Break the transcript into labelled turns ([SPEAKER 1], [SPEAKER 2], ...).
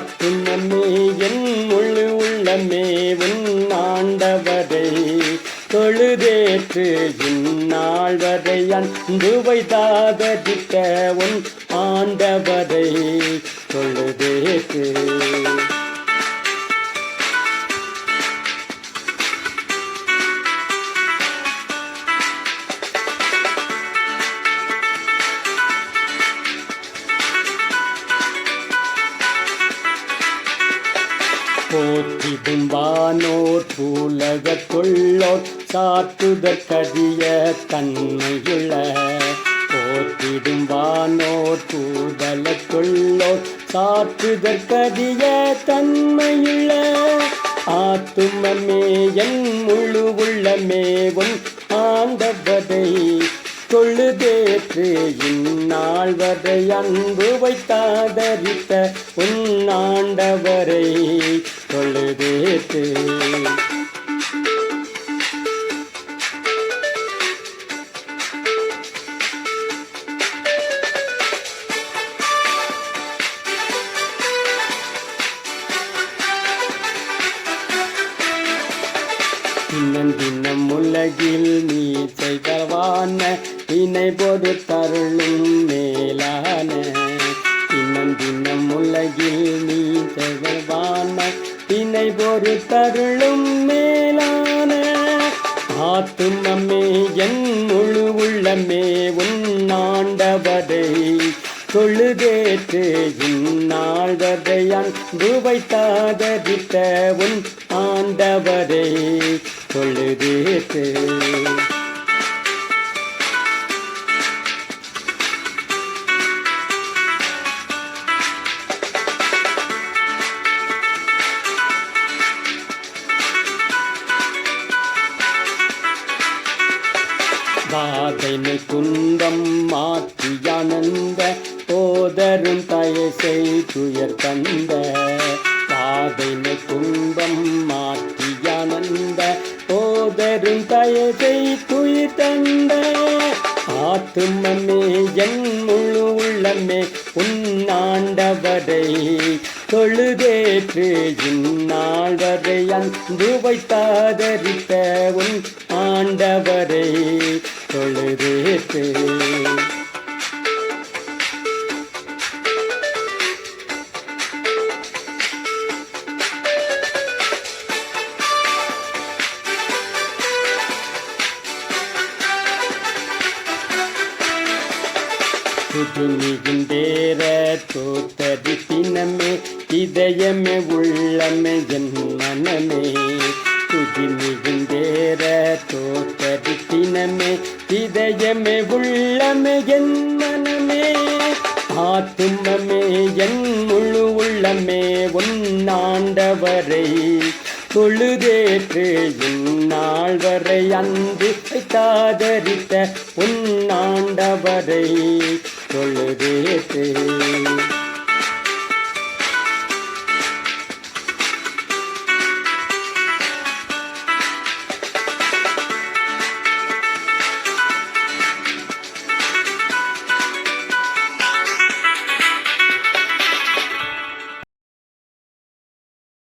[SPEAKER 1] ஆத்துமமே என் முழு உள்ளமே உன் ஆண்டவரை தொழுதேற்று இந்நாள் வரை அன்பு வைத்தாதரித்த உன் ஆண்டவரை தொழுதேற்று. போற்றிடும் வானோர் பூலகத்துள்ளோர் சாற்றுதற்கரிய தன்மையுள்ள போற்றிடும் வானோர் பூதலத்துள்ளோர் சாற்றுதற்கரிய தன்மையுள்ள ஆத்துமமே என் முழு உள்ளமே உன் ஆண்டவரை தொழுதேற்று இந்நாள் வரை அன்பு வைத்தாதரித்த உன் ஆண்டவரை தொழுதேற்று. தினம் உலகில் நீ செய்தவான இணை பொது தருளும் மேலான தினம் உலகில் நீ செய்தவான இணை பொது தருளும் மேலான ஆத்துமமே என் முழு உள்ளமே உன் ஆண்டவரை தொழுதேற்று இந்நாள் வரை அன்பு வைத்தாதரித்த உன் ஆண்டவரை தொழுதேற்று. வாதைமை துன்பம் மாற்றியானந்த போதரும் தயசை துயர் தந்த வாதைமை துன்பம் மாற்றியானந்த போதரும் தயசை துயர் தந்த ஆத்துமமே என் முழு உள்ளமே உன் ஆண்டவரை தொழுதேற்று இந்நாள் வரை அன்பு வைத்தாதரித்த உன் ஆண்டவரை தொழுதேற்று. துதிமிகுந்தேர தோத்தரித்தினமே இதயமே உள்ளமே என் மனமே துதிமிகுந்தேர தோத்தரித்தினமே இதயமே உள்ளமே என் மனமே ஆத்துமமே என் முழு உள்ளமே உன் ஆண்டவரை தொழுதேற்று இந்நாள் வரை அன்பு வைத்தாதரித்த உன் ஆண்டவரை தொழுதேற்று.